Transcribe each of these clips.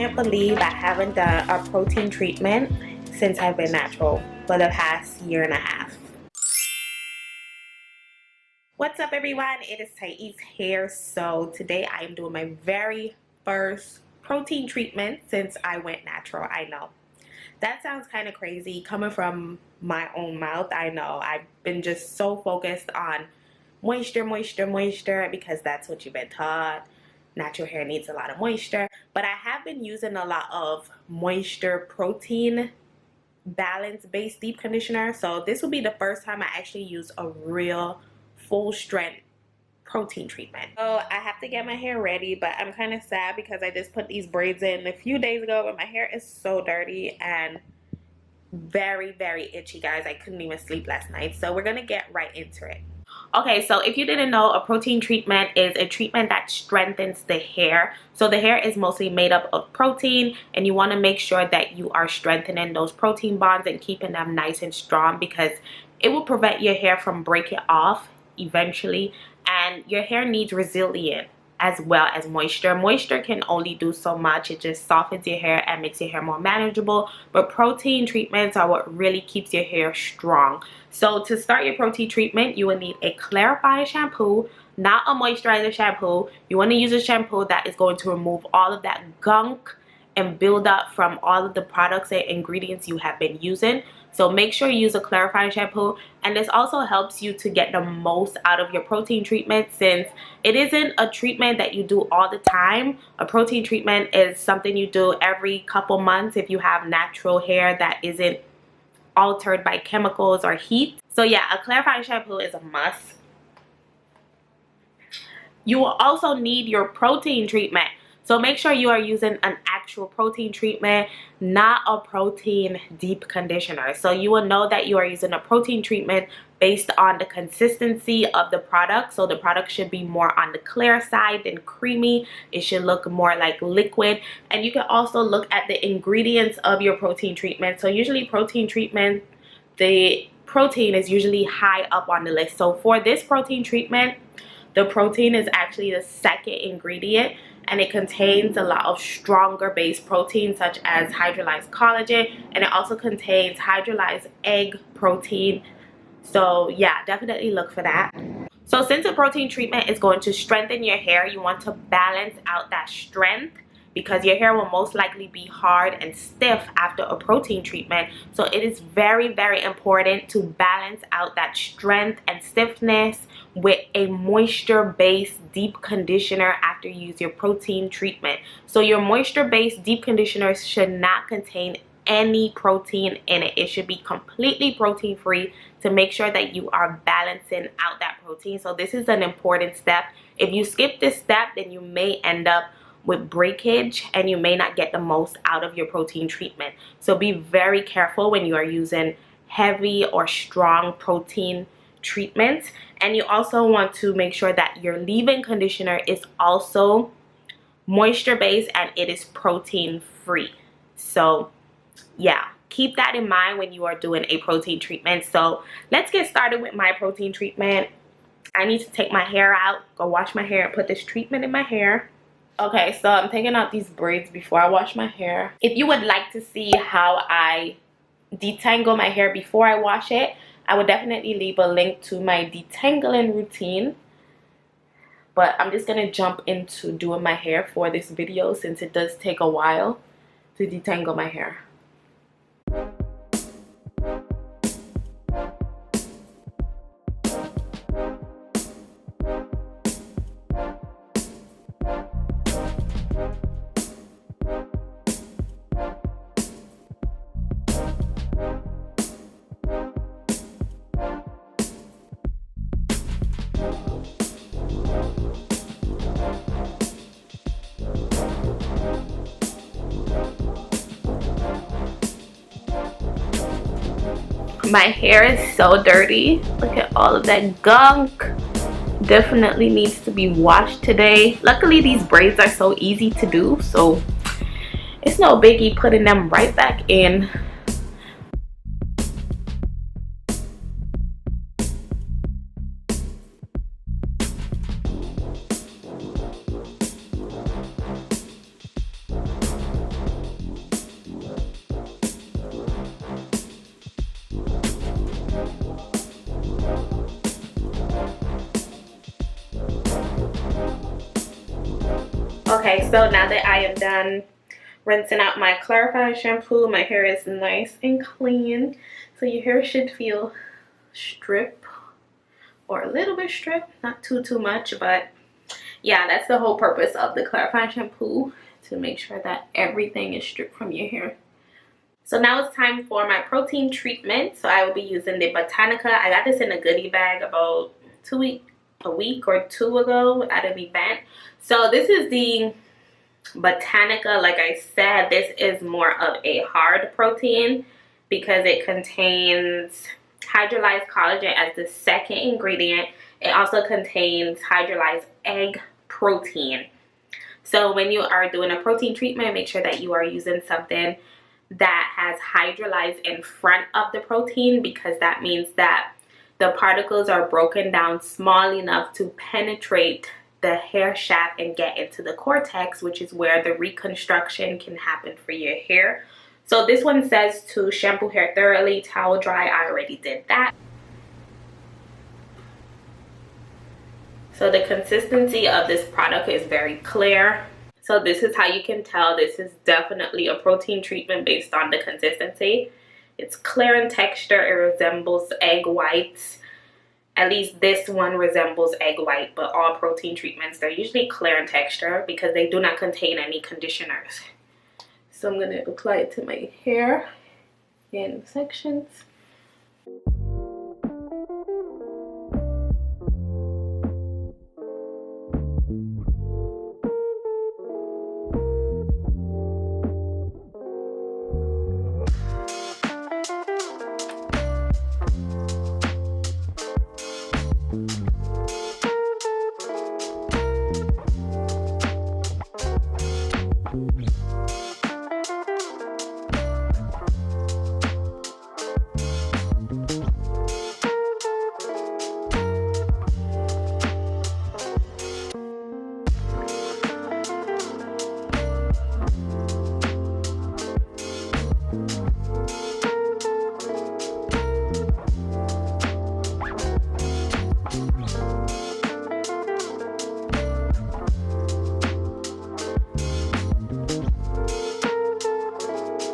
can't believe I haven't done a protein treatment since I've been natural for the past year and a half. What's up everyone, it is Thais here. So today I am doing my very first protein treatment since I went natural. I know that sounds kind of crazy coming from my own mouth. I know I've been just so focused on moisture because that's what you've been taught. Natural hair needs a lot of moisture, but I have been using a lot of moisture protein balance based deep conditioner. So this will be the first time I actually use a real full strength protein treatment. So I have to get my hair ready, but I'm kind of sad because I just put these braids in a few days ago, but my hair is so dirty and very itchy, guys. I couldn't even sleep last night. So we're gonna get right into it. Okay, so if you didn't know, a protein treatment is a treatment that strengthens the hair. So the hair is mostly made up of protein, and you want to make sure that you are strengthening those protein bonds and keeping them nice and strong, because it will prevent your hair from breaking off eventually. And your hair needs resilience as well as moisture. Moisture can only do so much. It just softens your hair and makes your hair more manageable, but protein treatments are what really keeps your hair strong. So to start your protein treatment, you will need a clarifying shampoo, not a moisturizer shampoo. You want to use a shampoo that is going to remove all of that gunk and build up from all of the products and ingredients you have been using. So make sure you use a clarifying shampoo, and this also helps you to get the most out of your protein treatment, since it isn't a treatment that you do all the time. A protein treatment is something you do every couple months if you have natural hair that isn't altered by chemicals or heat. So yeah, a clarifying shampoo is a must. You will also need your protein treatment. So make sure you are using an actual protein treatment, not a protein deep conditioner. So you will know that you are using a protein treatment based on the consistency of the product. So the product should be more on the clear side than creamy. It should look more like liquid. And you can also look at the ingredients of your protein treatment. So usually protein treatment, the protein is usually high up on the list. So for this protein treatment, the protein is actually the second ingredient, and it contains a lot of stronger base protein such as hydrolyzed collagen, and it also contains hydrolyzed egg protein. So yeah, definitely look for that. So since a protein treatment is going to strengthen your hair, you want to balance out that strength, because your hair will most likely be hard and stiff after a protein treatment. So it is very important to balance out that strength and stiffness with a moisture-based deep conditioner after you use your protein treatment. So your moisture-based deep conditioner should not contain any protein in it. It should be completely protein free to make sure that you are balancing out that protein. So this is an important step. If you skip this step, then you may end up with breakage and you may not get the most out of your protein treatment. So be very careful when you are using heavy or strong protein treatments. And you also want to make sure that your leave-in conditioner is also moisture based and it is protein free. So yeah, keep that in mind when you are doing a protein treatment. So let's get started with my protein treatment. I need to take my hair out, go wash my hair, and put this treatment in my hair. Okay, so I'm taking out these braids before I wash my hair. If you would like to see how I detangle my hair before I wash it, I would definitely leave a link to my detangling routine. But I'm just gonna jump into doing my hair for this video, since it does take a while to detangle my hair. My hair is so dirty. Look at all of that gunk. Definitely needs to be washed today. Luckily these braids are so easy to do, so it's no biggie putting them right back in. Okay, so now that I am done rinsing out my clarifying shampoo, my hair is nice and clean. So your hair should feel strip or a little bit strip, not too much, but yeah, that's the whole purpose of the clarifying shampoo, to make sure that everything is stripped from your hair. So now it's time for my protein treatment. So I will be using the Botanica. I got this in a goodie bag about a week or two ago at an event. So this is the Botanica. Like I said, this is more of a hard protein because it contains hydrolyzed collagen as the second ingredient. It also contains hydrolyzed egg protein. So when you are doing a protein treatment, make sure that you are using something that has hydrolyzed in front of the protein, because that means that the particles are broken down small enough to penetrate the hair shaft and get into the cortex, which is where the reconstruction can happen for your hair. So this one says to shampoo hair thoroughly, towel dry. I already did that. So the consistency of this product is very clear. So this is how you can tell this is definitely a protein treatment based on the consistency. It's clear in texture. It resembles egg whites. At least this one resembles egg white, but all protein treatments, they're usually clear in texture because they do not contain any conditioners. So I'm going to apply it to my hair in sections.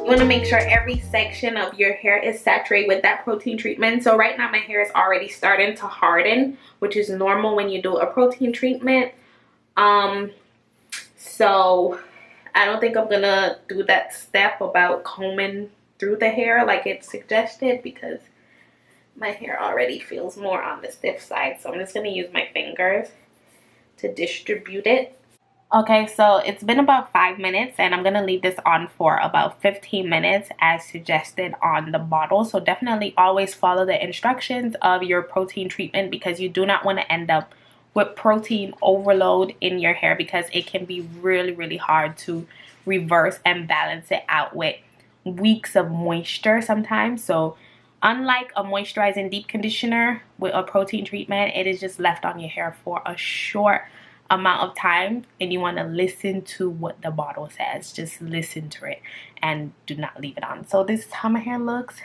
You want to make sure every section of your hair is saturated with that protein treatment. So right now my hair is already starting to harden, which is normal when you do a protein treatment. So I don't think I'm gonna do that step about combing through the hair like it's suggested, because my hair already feels more on the stiff side. So I'm just gonna use my fingers to distribute it. Okay, so it's been about 5 minutes and I'm going to leave this on for about 15 minutes as suggested on the bottle. So definitely always follow the instructions of your protein treatment, because you do not want to end up with protein overload in your hair, because it can be really hard to reverse and balance it out with weeks of moisture sometimes. So unlike a moisturizing deep conditioner, with a protein treatment, it is just left on your hair for a short amount of time, and you want to listen to what the bottle says. Just listen to it and do not leave it on. So this is how my hair looks.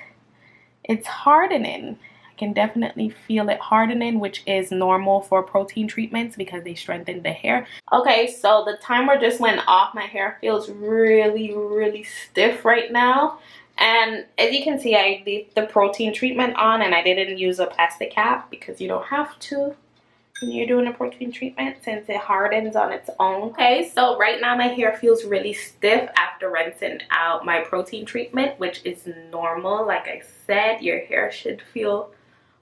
It's hardening. I can definitely feel it hardening, which is normal for protein treatments because they strengthen the hair. Okay, so the timer just went off. My hair feels really stiff right now, and as you can see, I leave the protein treatment on and I didn't use a plastic cap because you don't have to when you're doing a protein treatment, since it hardens on its own. Okay, so right now my hair feels really stiff after rinsing out my protein treatment, which is normal. Like I said, your hair should feel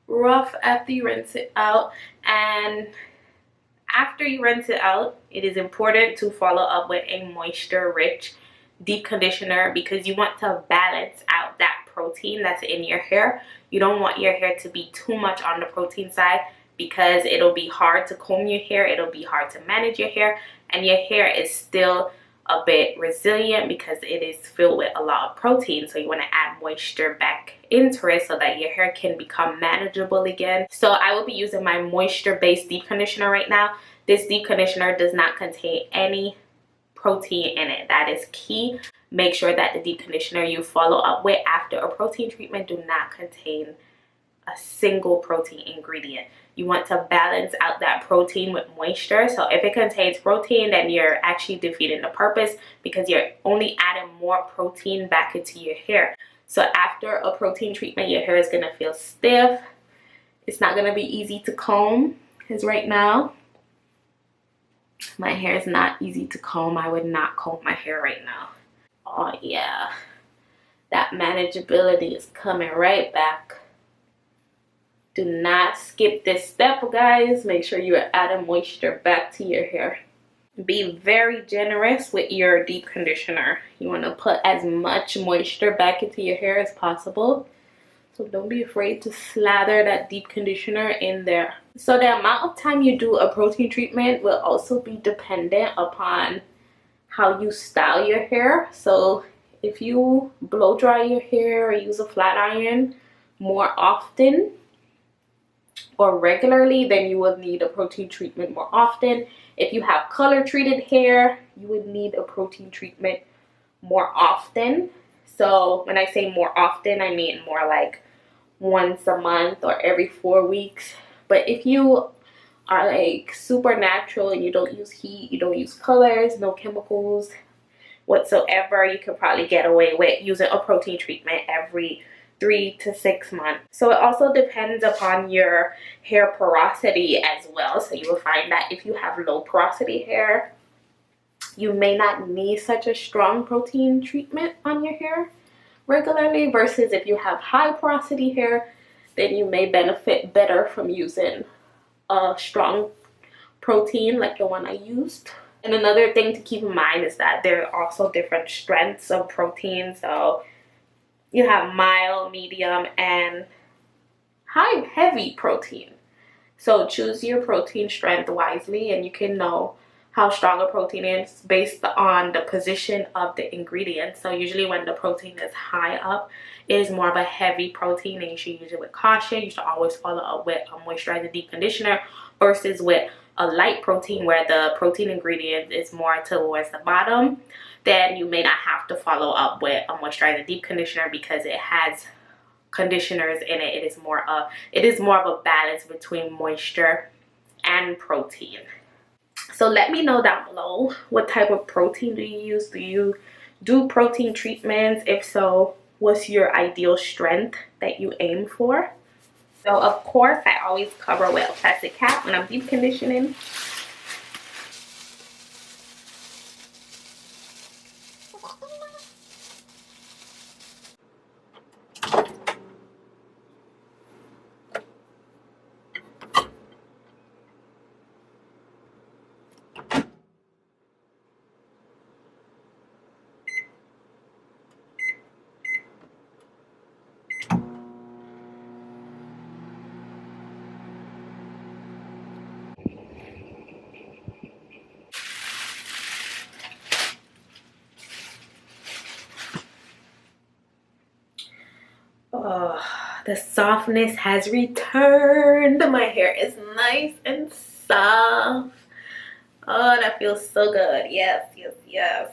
rough after you rinse it out. And after you rinse it out, it is important to follow up with a moisture rich deep conditioner, because you want to balance out that protein that's in your hair. You don't want your hair to be too much on the protein side, because it'll be hard to comb your hair, it'll be hard to manage your hair, and your hair is still a bit resilient because it is filled with a lot of protein. So you want to add moisture back into it so that your hair can become manageable again. So I will be using my moisture based deep conditioner right now. This deep conditioner does not contain any protein in it. That is key. Make sure that the deep conditioner you follow up with after a protein treatment do not contain a single protein ingredient. You want to balance out that protein with moisture. So if it contains protein, then you're actually defeating the purpose because you're only adding more protein back into your hair. So after a protein treatment, your hair is going to feel stiff. It's not going to be easy to comb, because right now my hair is not easy to comb. I would not comb my hair right now. Oh yeah, that manageability is coming right back. Do not skip this step, guys. Make sure you are adding moisture back to your hair. Be very generous with your deep conditioner. You want to put as much moisture back into your hair as possible. So don't be afraid to slather that deep conditioner in there. So the amount of time you do a protein treatment will also be dependent upon how you style your hair. So if you blow dry your hair or use a flat iron more often or regularly, then you will need a protein treatment more often. If you have color treated hair, you would need a protein treatment more often. So when I say more often, I mean more like once a month or every 4 weeks. But if you are like super natural and you don't use heat, you don't use colors, no chemicals whatsoever, you could probably get away with using a protein treatment every 3 to 6 months. So it also depends upon your hair porosity as well. So you will find that if you have low porosity hair, you may not need such a strong protein treatment on your hair regularly, versus if you have high porosity hair, then you may benefit better from using a strong protein like the one I used. And another thing to keep in mind is that there are also different strengths of protein. So you have mild, medium, and high heavy protein. So choose your protein strength wisely, and you can know how strong a protein is based on the position of the ingredient. So usually when the protein is high up, it is more of a heavy protein, and you should use it with caution. You should always follow up with a moisturizing deep conditioner versus with a light protein where the protein ingredient is more towards the bottom. Then you may not have to follow up with a moisturizing deep conditioner because it has conditioners in it. It is more of a balance between moisture and protein. So let me know down below, what type of protein do you use? Do you do protein treatments? If so, what's your ideal strength that you aim for? So of course, I always cover with a plastic cap when I'm deep conditioning. Oh, the softness has returned. My hair is nice and soft. Oh, that feels so good. Yes, yes, yes.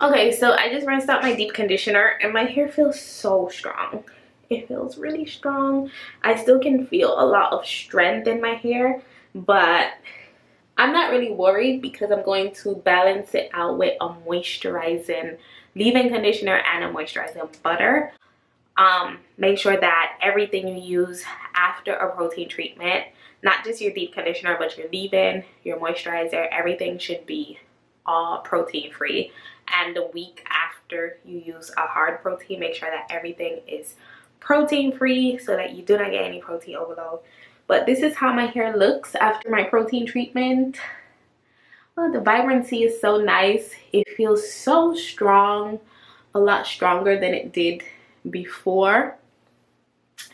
Okay, so I just rinsed out my deep conditioner and my hair feels so strong. It feels really strong. I still can feel a lot of strength in my hair, but I'm not really worried because I'm going to balance it out with a moisturizing leave-in conditioner and a moisturizing butter. Make sure that everything you use after a protein treatment, not just your deep conditioner, but your leave-in, your moisturizer, everything should be all protein free. And the week after you use a hard protein, make sure that everything is protein free so that you do not get any protein overload. But this is how my hair looks after my protein treatment. Oh, the vibrancy is so nice. It feels so strong, a lot stronger than it did before.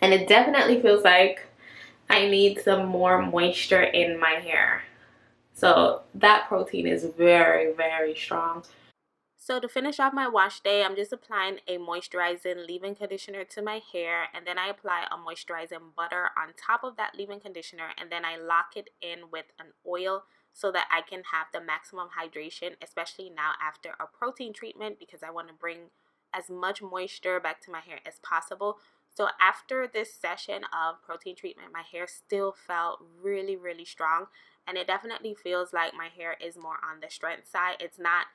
And it definitely feels like I need some more moisture in my hair. So that protein is very, very strong. So to finish off my wash day, I'm just applying a moisturizing leave-in conditioner to my hair, and then I apply a moisturizing butter on top of that leave-in conditioner, and then I lock it in with an oil so that I can have the maximum hydration, especially now after a protein treatment, because I want to bring as much moisture back to my hair as possible. So after this session of protein treatment, my hair still felt really, really strong, and it definitely feels like my hair is more on the strength side. It's not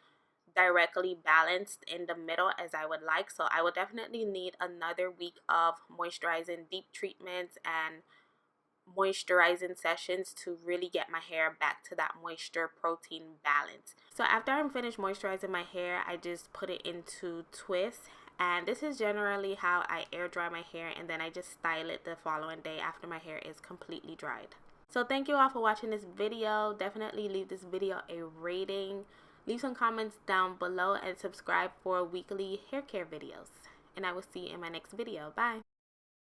directly balanced in the middle as I would like, so I would definitely need another week of moisturizing deep treatments and moisturizing sessions to really get my hair back to that moisture protein balance. So after I'm finished moisturizing my hair, I just put it into twists, and this is generally how I air dry my hair, and then I just style it the following day after my hair is completely dried. So thank you all for watching this video. Definitely leave this video a rating, leave some comments down below, and subscribe for weekly hair care videos. And I will see you in my next video. Bye.